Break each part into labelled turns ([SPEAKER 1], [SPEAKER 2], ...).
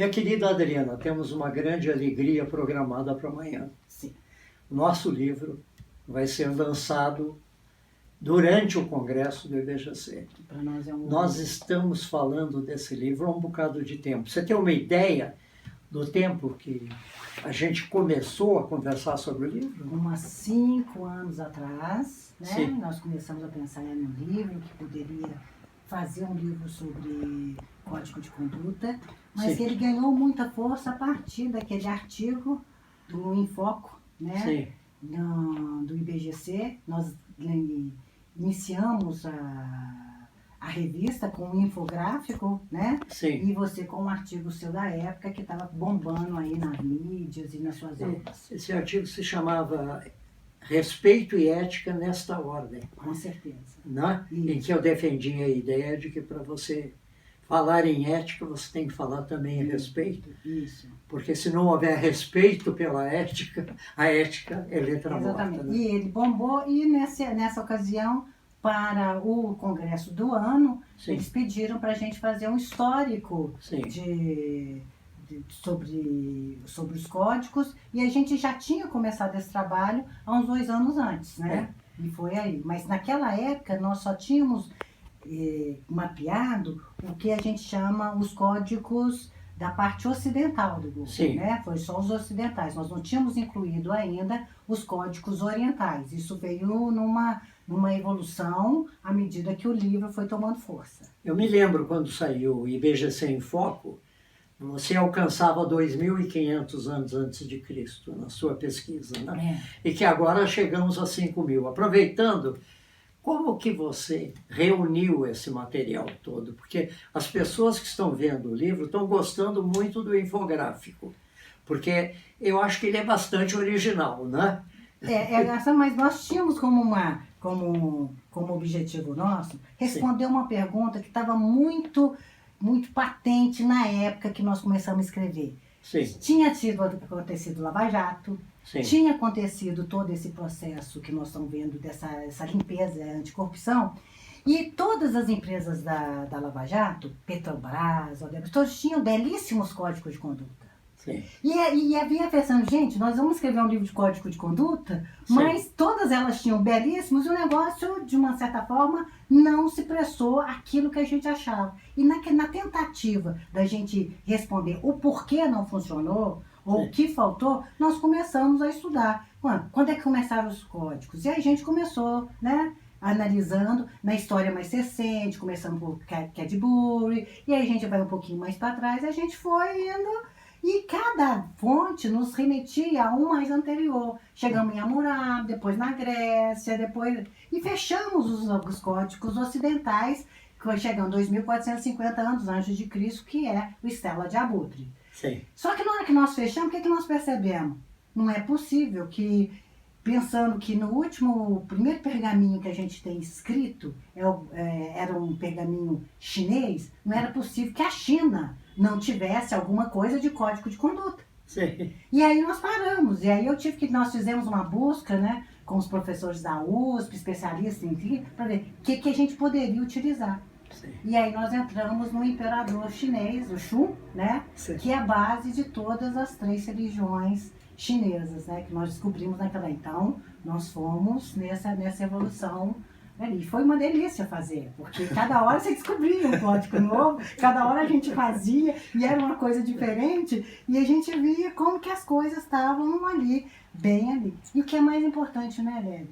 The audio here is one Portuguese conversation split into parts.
[SPEAKER 1] Minha querida Adriana, temos uma grande alegria programada para amanhã.
[SPEAKER 2] Sim.
[SPEAKER 1] Nosso livro vai ser lançado durante o congresso do IBGC.
[SPEAKER 2] Para nós é um...
[SPEAKER 1] Nós estamos falando desse livro há um bocado de tempo. Você tem uma ideia do tempo que a gente começou a conversar sobre o livro?
[SPEAKER 2] Umas 5 anos atrás, né?
[SPEAKER 1] Sim.
[SPEAKER 2] Nós começamos a pensar em um livro que poderia fazer um livro sobre código de conduta, mas
[SPEAKER 1] Sim.
[SPEAKER 2] ele ganhou muita força a partir daquele artigo do Infoco, né?
[SPEAKER 1] Sim.
[SPEAKER 2] Do IBGC. Nós iniciamos a revista com um infográfico, né?
[SPEAKER 1] Sim.
[SPEAKER 2] E você com um artigo seu da época que estava bombando aí nas mídias e nas suas aulas.
[SPEAKER 1] Esse artigo se chamava Respeito e Ética nesta Ordem,
[SPEAKER 2] Com certeza.
[SPEAKER 1] né?
[SPEAKER 2] Isso.
[SPEAKER 1] Em que eu defendia a ideia de que para você falar em ética, você tem que falar também em respeito,
[SPEAKER 2] Isso.
[SPEAKER 1] porque se não houver respeito pela ética, a ética é letra morta.
[SPEAKER 2] Exatamente.
[SPEAKER 1] Né?
[SPEAKER 2] E ele bombou e nessa ocasião, para o congresso do ano,
[SPEAKER 1] Sim.
[SPEAKER 2] eles pediram para a gente fazer um histórico
[SPEAKER 1] Sim.
[SPEAKER 2] sobre os códigos, e a gente já tinha começado esse trabalho há uns 2 anos antes, né? E foi aí. Mas naquela época nós só tínhamos mapeado o que a gente chama os códigos da parte ocidental do grupo,
[SPEAKER 1] Sim.
[SPEAKER 2] né? Foi só os ocidentais. Nós não tínhamos incluído ainda os códigos orientais. Isso veio numa evolução à medida que o livro foi tomando força.
[SPEAKER 1] Eu me lembro quando saiu o IBGC em Foco, você alcançava 2.500 anos antes de Cristo na sua pesquisa, né? E que agora chegamos a 5.000. Aproveitando, como que você reuniu esse material todo? Porque as pessoas que estão vendo o livro estão gostando muito do infográfico, porque eu acho que ele é bastante original, né?
[SPEAKER 2] Mas nós tínhamos como objetivo nosso responder uma pergunta que estava muito patente na época que nós começamos a escrever.
[SPEAKER 1] Sim.
[SPEAKER 2] Tinha acontecido Lava Jato,
[SPEAKER 1] Sim.
[SPEAKER 2] tinha acontecido todo esse processo que nós estamos vendo dessa limpeza anticorrupção, e todas as empresas da Lava Jato, Petrobras, Odebrecht, todos tinham belíssimos códigos de conduta.
[SPEAKER 1] Sim.
[SPEAKER 2] E havia pensando, gente, nós vamos escrever um livro de código de conduta,
[SPEAKER 1] Sim.
[SPEAKER 2] mas todas elas tinham belíssimos e o negócio, de uma certa forma, não se prestou aquilo que a gente achava. E na tentativa da gente responder o porquê não funcionou, ou o que faltou, nós começamos a estudar. Quando é que começaram os códigos? E aí a gente começou, né, analisando na história mais recente, começando por Cadbury, e aí a gente vai um pouquinho mais para trás, a gente foi indo... E cada fonte nos remetia a um mais anterior. Chegamos em Hammurabi, depois na Grécia, e fechamos os códigos ocidentais, chegando 2.450 anos antes de Cristo, que é o Estela de Abutre.
[SPEAKER 1] Sim.
[SPEAKER 2] Só que na hora que nós fechamos, o que nós percebemos? Não é possível que, pensando que o primeiro pergaminho que a gente tem escrito era um pergaminho chinês, não era possível que a China não tivesse alguma coisa de código de conduta.
[SPEAKER 1] Sim.
[SPEAKER 2] E aí nós paramos, e aí nós fizemos uma busca, né, com os professores da USP, especialistas em TI, para ver o que a gente poderia utilizar.
[SPEAKER 1] Sim.
[SPEAKER 2] E aí nós entramos no imperador chinês, o Xu, né,
[SPEAKER 1] Sim.
[SPEAKER 2] que é a base de todas as 3 religiões chinesas, né, que nós descobrimos naquela. Então, nós fomos nessa evolução. E foi uma delícia fazer, porque cada hora você descobria um código novo, cada hora a gente fazia e era uma coisa diferente, e a gente via como que as coisas estavam ali, bem ali. E o que é mais importante, né, Lélia?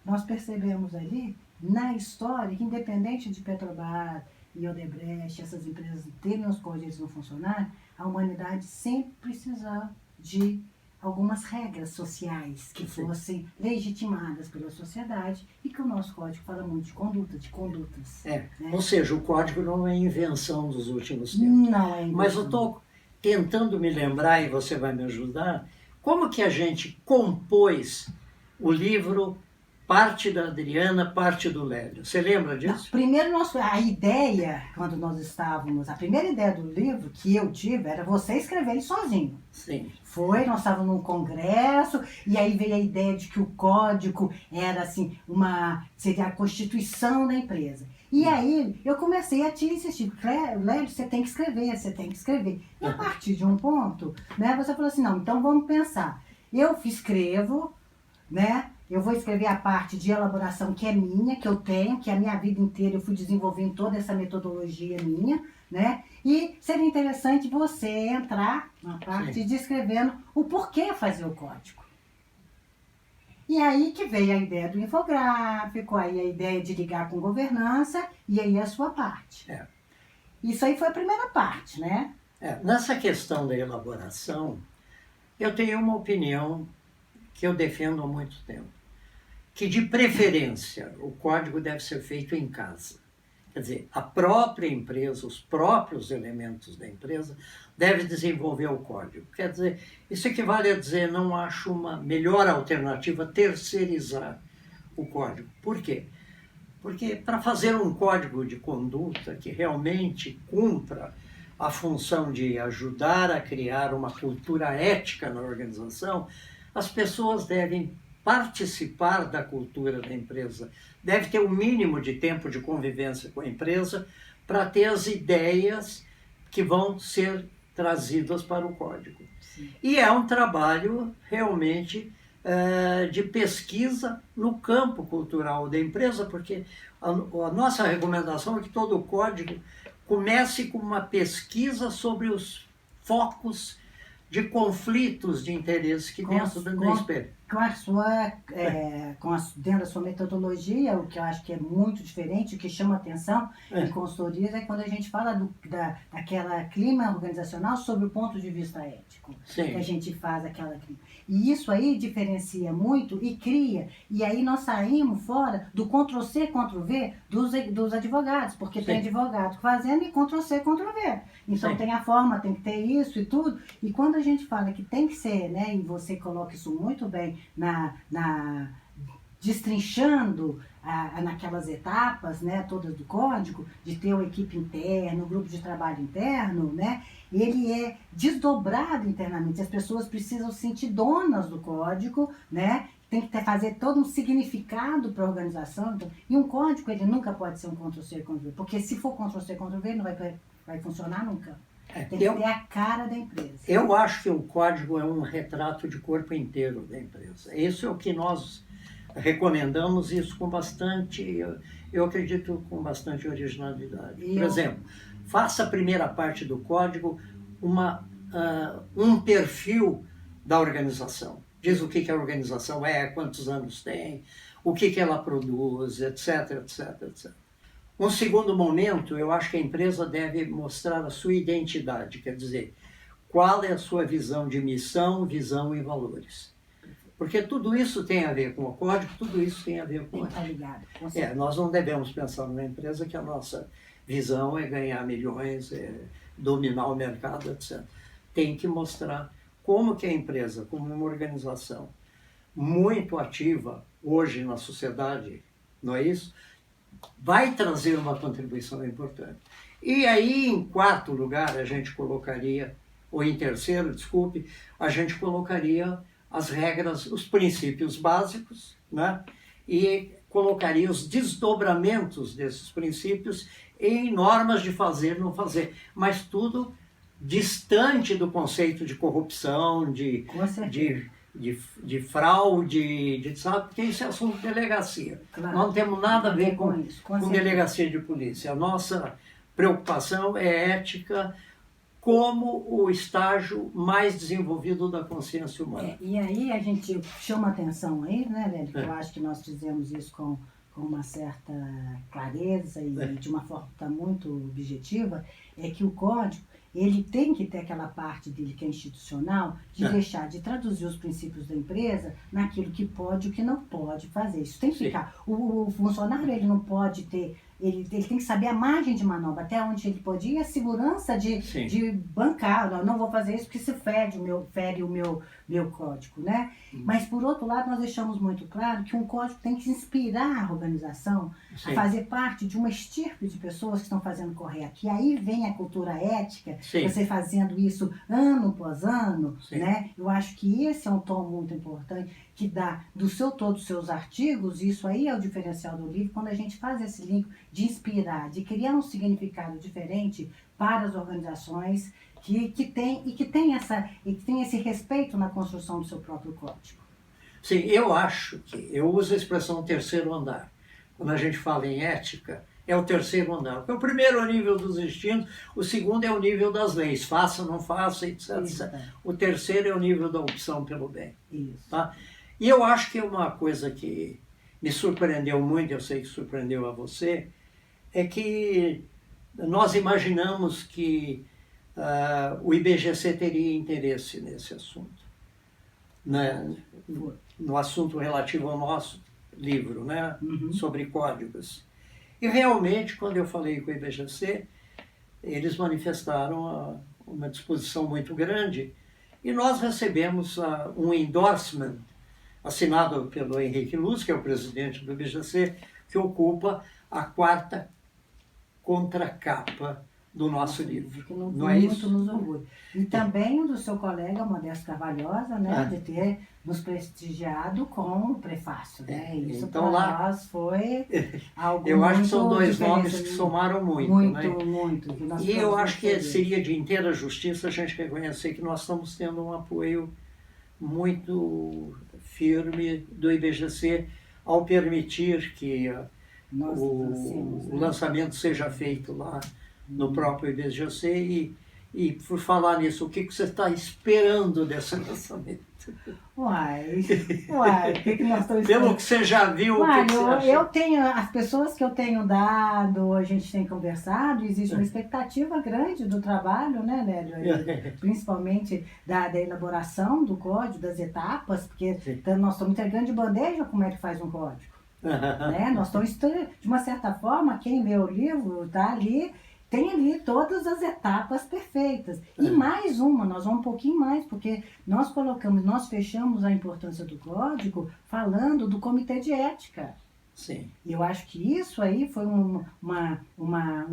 [SPEAKER 2] Nós percebemos ali, na história, que independente de Petrobras e Odebrecht, essas empresas terem os códigos não funcionarem, a humanidade sempre precisou de algumas regras sociais que fossem legitimadas pela sociedade, e que o nosso código fala muito de condutas.
[SPEAKER 1] Né?
[SPEAKER 2] Ou
[SPEAKER 1] seja, o código não é invenção dos últimos tempos.
[SPEAKER 2] Não é invenção.
[SPEAKER 1] Mas eu estou tentando me lembrar, e você vai me ajudar, como que a gente compôs o livro, parte da Adriana, parte do Lélio. Você lembra disso?
[SPEAKER 2] Primeiro, a ideia, quando nós estávamos, a primeira ideia do livro que eu tive era você escrever ele sozinho.
[SPEAKER 1] Sim.
[SPEAKER 2] Nós estávamos num congresso, e aí veio a ideia de que o código era assim, seria a constituição da empresa. E aí eu comecei a te insistir, Lélio, você tem que escrever, você tem que escrever. E a partir de um ponto, né, você falou assim, não, então vamos pensar. Eu escrevo, né? Eu vou escrever a parte de elaboração que é minha, que eu tenho, que a minha vida inteira eu fui desenvolvendo toda essa metodologia minha, né? E seria interessante você entrar na parte de escrevendo o porquê fazer o código. E aí que veio a ideia do infográfico, aí a ideia de ligar com governança e aí a sua parte. Isso aí foi a primeira parte, né?
[SPEAKER 1] Nessa questão da elaboração, eu tenho uma opinião que eu defendo há muito tempo, que de preferência o código deve ser feito em casa. Quer dizer, a própria empresa, os próprios elementos da empresa devem desenvolver o código. Quer dizer, isso equivale a dizer, não acho uma melhor alternativa terceirizar o código. Por quê? Porque para fazer um código de conduta que realmente cumpra a função de ajudar a criar uma cultura ética na organização, as pessoas devem participar da cultura da empresa, deve ter o mínimo de tempo de convivência com a empresa para ter as ideias que vão ser trazidas para o código.
[SPEAKER 2] Sim.
[SPEAKER 1] E é um trabalho realmente de pesquisa no campo cultural da empresa, porque a nossa recomendação é que todo o código comece com uma pesquisa sobre os focos de conflitos de interesse que dentro da espécie.
[SPEAKER 2] Dentro da sua metodologia, o que eu acho que é muito diferente, o que chama atenção em consultorias é quando a gente fala daquela clima organizacional sob o ponto de vista ético.
[SPEAKER 1] Sim.
[SPEAKER 2] Que a gente faz aquela clima. E isso aí diferencia muito e cria. E aí nós saímos fora do Ctrl-C, Ctrl-V dos advogados, porque
[SPEAKER 1] Sim.
[SPEAKER 2] tem advogado fazendo e Ctrl-C, Ctrl-V. Então
[SPEAKER 1] Sim.
[SPEAKER 2] tem a forma, tem que ter isso e tudo. E quando a gente fala que tem que ser, né, e você coloca isso muito bem destrinchando naquelas etapas, né, todas do código, de ter uma equipe interna, um grupo de trabalho interno, né, ele é desdobrado internamente. As pessoas precisam se sentir donas do código, né, tem que fazer todo um significado para a organização. Então, e um código, ele nunca pode ser um Ctrl-C, Ctrl-V, porque se for Ctrl-C, Ctrl-V, ele não vai funcionar nunca. Tem que ter a cara da empresa.
[SPEAKER 1] Eu acho que o código é um retrato de corpo inteiro da empresa. Isso é o que nós recomendamos, isso com bastante, eu acredito, com bastante originalidade. Por exemplo, faça a primeira parte do código um perfil da organização. Diz o que a organização é, quantos anos tem, o que ela produz, etc, etc, etc. Um segundo momento, eu acho que a empresa deve mostrar a sua identidade, quer dizer, qual é a sua visão de missão, visão e valores. Porque tudo isso tem a ver com o código, tudo isso tem a ver com...
[SPEAKER 2] Tá ligado.
[SPEAKER 1] Nós não devemos pensar numa empresa que a nossa visão é ganhar milhões, dominar o mercado, etc. Tem que mostrar como que a empresa, como uma organização muito ativa hoje na sociedade, não é isso? Vai trazer uma contribuição importante. E aí, em quarto lugar, a gente colocaria, ou em terceiro, desculpe, a gente colocaria as regras, os princípios básicos, né? E colocaria os desdobramentos desses princípios em normas de fazer e não fazer, mas tudo distante do conceito de corrupção, de fraude, sabe? Porque isso é assunto de delegacia.
[SPEAKER 2] Claro.
[SPEAKER 1] Nós não temos nada a ver com
[SPEAKER 2] delegacia
[SPEAKER 1] de polícia. A nossa preocupação é ética como o estágio mais desenvolvido da consciência humana.
[SPEAKER 2] E aí a gente chama atenção aí, né, Lélio? Eu acho que nós fizemos isso com uma certa clareza e de uma forma muito objetiva, é que o código, ele tem que ter aquela parte dele que é institucional, de deixar de traduzir os princípios da empresa naquilo que pode e o que não pode fazer. Isso tem que ficar. O funcionário, ele não pode ter, ele tem que saber a margem de manobra, até onde ele pode ir, a segurança de bancar. Eu não vou fazer isso porque isso fere o meu código, né? Mas, por outro lado, nós deixamos muito claro que um código tem que inspirar a organização
[SPEAKER 1] Sim.
[SPEAKER 2] a fazer parte de uma estirpe de pessoas que estão fazendo correto. E aí vem a cultura ética,
[SPEAKER 1] Sim.
[SPEAKER 2] você fazendo isso ano após ano,
[SPEAKER 1] Sim.
[SPEAKER 2] né? Eu acho que esse é um tom muito importante, que dá do seu todo os seus artigos, e isso aí é o diferencial do livro, quando a gente faz esse link de inspirar, de criar um significado diferente para as organizações que tem esse respeito na construção do seu próprio código.
[SPEAKER 1] Sim, eu acho que, eu uso a expressão terceiro andar. Quando a gente fala em ética, é o terceiro andar. Porque o primeiro é o nível dos instintos, o segundo é o nível das leis, faça, não faça, etc.
[SPEAKER 2] Isso.
[SPEAKER 1] O terceiro é o nível da opção pelo bem.
[SPEAKER 2] Isso.
[SPEAKER 1] Tá? E eu acho que uma coisa que me surpreendeu muito, eu sei que surpreendeu a você, é que nós imaginamos que o IBGC teria interesse nesse assunto, né? No assunto relativo ao nosso livro, né? Sobre códigos. E realmente, quando eu falei com o IBGC, eles manifestaram uma disposição muito grande e nós recebemos um endorsement assinado pelo Henrique Luz, que é o presidente do IBGC, que ocupa a 4ª contracapa do nosso livro.
[SPEAKER 2] Que
[SPEAKER 1] não é
[SPEAKER 2] muito
[SPEAKER 1] isso?
[SPEAKER 2] nos orgulha. E também do seu colega Modesto Carvalhosa, né, de ter nos prestigiado com o prefácio, né? Isso
[SPEAKER 1] Então,
[SPEAKER 2] para nós foi algo
[SPEAKER 1] eu acho que são
[SPEAKER 2] muito
[SPEAKER 1] dois nomes
[SPEAKER 2] diferente,
[SPEAKER 1] que somaram muito,
[SPEAKER 2] muito,
[SPEAKER 1] né?
[SPEAKER 2] muito. Que nós
[SPEAKER 1] E eu
[SPEAKER 2] ficamos
[SPEAKER 1] acho
[SPEAKER 2] muito
[SPEAKER 1] que
[SPEAKER 2] felizes.
[SPEAKER 1] seria de inteira justiça a gente reconhecer que nós estamos tendo um apoio muito firme do IBGC ao permitir que
[SPEAKER 2] Nós lancemos,
[SPEAKER 1] o
[SPEAKER 2] né?
[SPEAKER 1] lançamento seja feito lá no próprio IBGC e por falar nisso, o que você está esperando desse lançamento?
[SPEAKER 2] Uai, o que nós estamos
[SPEAKER 1] Pelo que você já viu,
[SPEAKER 2] Uai,
[SPEAKER 1] o que você acha?
[SPEAKER 2] eu tenho, as pessoas que eu tenho dado, a gente tem conversado, existe uma expectativa grande do trabalho, né, Nélio? Principalmente da elaboração do código, das etapas, porque nós estamos entregando de bandeja como é que faz um código. Né? Nós estamos, de uma certa forma, quem lê o livro está ali, tem ali todas as etapas perfeitas. E mais uma, nós vamos um pouquinho mais, porque nós fechamos a importância do código falando do comitê de ética.
[SPEAKER 1] Sim.
[SPEAKER 2] E eu acho que isso aí foi um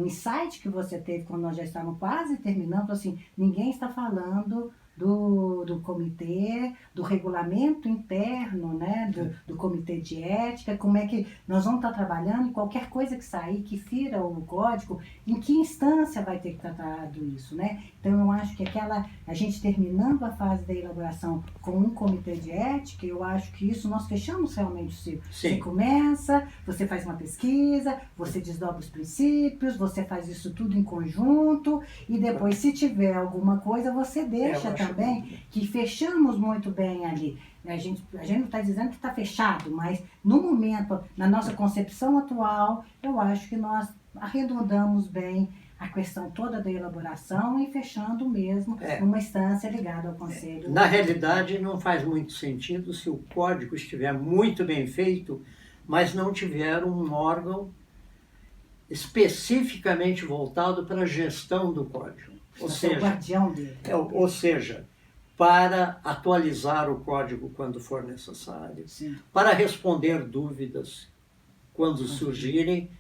[SPEAKER 2] insight que você teve quando nós já estávamos quase terminando, assim, ninguém está falando do comitê, do regulamento interno, né, do comitê de ética, como é que nós vamos estar trabalhando, e qualquer coisa que sair, que fira o código, em que instância vai ter que tratar isso, né? Então eu acho que a gente terminando a fase da elaboração com um comitê de ética, eu acho que isso nós fechamos realmente o ciclo.
[SPEAKER 1] Sim.
[SPEAKER 2] Você começa, você faz uma pesquisa, você desdobra os princípios, você faz isso tudo em conjunto, e depois, se tiver alguma coisa, você deixa também, que fechamos muito bem ali. A gente não está dizendo que está fechado, mas no momento, na nossa concepção atual, eu acho que nós arredondamos bem a questão toda da elaboração e fechando mesmo numa instância ligada ao Conselho.
[SPEAKER 1] Na realidade, não faz muito sentido se o código estiver muito bem feito, mas não tiver um órgão especificamente voltado para a gestão do código.
[SPEAKER 2] Ou seja, o guardião dele.
[SPEAKER 1] Ou seja, para atualizar o código quando for necessário, para responder dúvidas quando surgirem,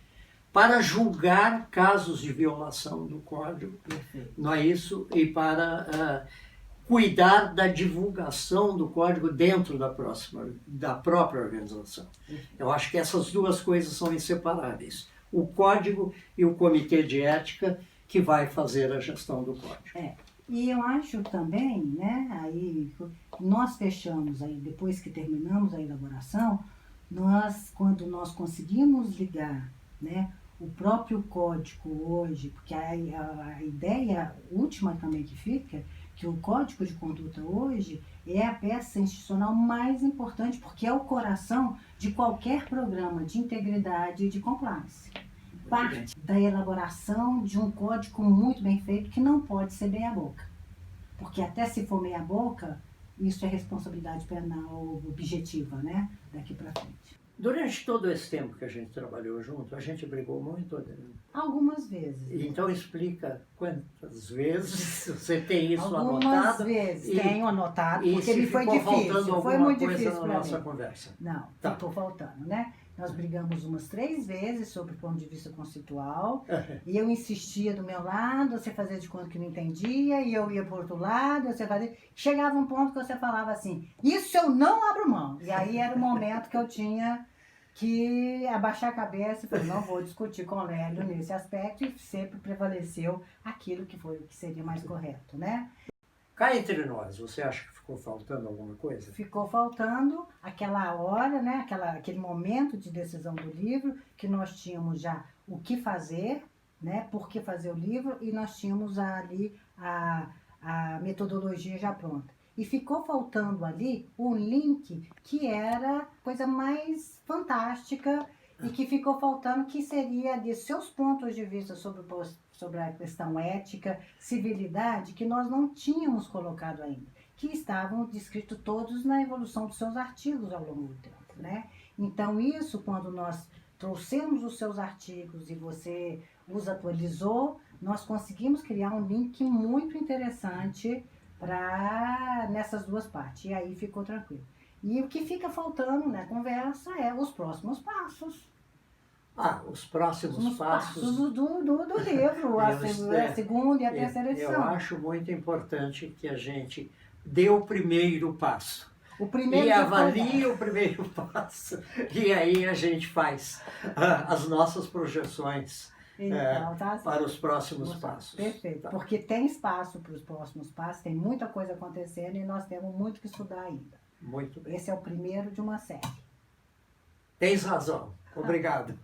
[SPEAKER 1] para julgar casos de violação do código, não é isso? E para cuidar da divulgação do código dentro da própria organização. Eu acho que essas duas coisas são inseparáveis. O código e o comitê de ética que vai fazer a gestão do código.
[SPEAKER 2] E eu acho também, né, aí nós fechamos aí, depois que terminamos a elaboração, quando nós conseguimos ligar, né, o próprio código hoje, porque a ideia última também que fica, que o código de conduta hoje é a peça institucional mais importante, porque é o coração de qualquer programa de integridade e de compliance. Parte da elaboração de um código muito bem feito, que não pode ser meia boca. Porque até se for meia boca, isso é responsabilidade penal objetiva, né? Daqui para frente.
[SPEAKER 1] Durante todo esse tempo que a gente trabalhou junto, a gente brigou muito, Adelina.
[SPEAKER 2] Algumas vezes.
[SPEAKER 1] Então explica quantas vezes você tem isso
[SPEAKER 2] Algumas
[SPEAKER 1] anotado.
[SPEAKER 2] vezes
[SPEAKER 1] e,
[SPEAKER 2] tenho anotado,
[SPEAKER 1] e
[SPEAKER 2] porque
[SPEAKER 1] se
[SPEAKER 2] me foi
[SPEAKER 1] ficou
[SPEAKER 2] difícil.
[SPEAKER 1] faltando
[SPEAKER 2] Foi
[SPEAKER 1] alguma
[SPEAKER 2] muito
[SPEAKER 1] coisa
[SPEAKER 2] difícil
[SPEAKER 1] na
[SPEAKER 2] para
[SPEAKER 1] nossa
[SPEAKER 2] mim.
[SPEAKER 1] conversa.
[SPEAKER 2] Não,
[SPEAKER 1] Tá.
[SPEAKER 2] ficou faltando, né? Nós brigamos umas 3 vezes sobre o ponto de vista conceitual, e eu insistia do meu lado, você fazia de conta que não entendia, e eu ia para o outro lado, você fazia... Chegava um ponto que você falava assim, isso eu não abro mão. E aí era o momento que eu tinha que abaixar a cabeça e falar, não vou discutir com o Lélio nesse aspecto, e sempre prevaleceu aquilo que foi o que seria mais correto, né?
[SPEAKER 1] Cá entre nós, você acha que ficou faltando alguma coisa?
[SPEAKER 2] Ficou faltando aquela hora, né? Aquele momento de decisão do livro, que nós tínhamos já o que fazer, né? Por que fazer o livro, e nós tínhamos ali a metodologia já pronta. E ficou faltando ali um link que era a coisa mais fantástica e que ficou faltando, que seria de seus pontos de vista sobre a questão ética, civilidade, que nós não tínhamos colocado ainda, que estavam descritos todos na evolução dos seus artigos ao longo do tempo, né? Então isso, quando nós trouxemos os seus artigos e você os atualizou, nós conseguimos criar um link muito interessante nessas duas partes, e aí ficou tranquilo. E o que fica faltando na conversa é os próximos passos.
[SPEAKER 1] Os próximos passos
[SPEAKER 2] do livro, a segunda e a terceira edição.
[SPEAKER 1] Eu acho muito importante que a gente dê o primeiro passo.
[SPEAKER 2] E
[SPEAKER 1] avalie o primeiro passo. E aí a gente faz as nossas projeções
[SPEAKER 2] então, tá
[SPEAKER 1] para os próximos passos.
[SPEAKER 2] Perfeito,
[SPEAKER 1] Tá.
[SPEAKER 2] porque tem espaço para os próximos passos, tem muita coisa acontecendo e nós temos muito que estudar ainda.
[SPEAKER 1] Muito bem.
[SPEAKER 2] Esse é o primeiro de uma série.
[SPEAKER 1] Tens razão. Obrigado.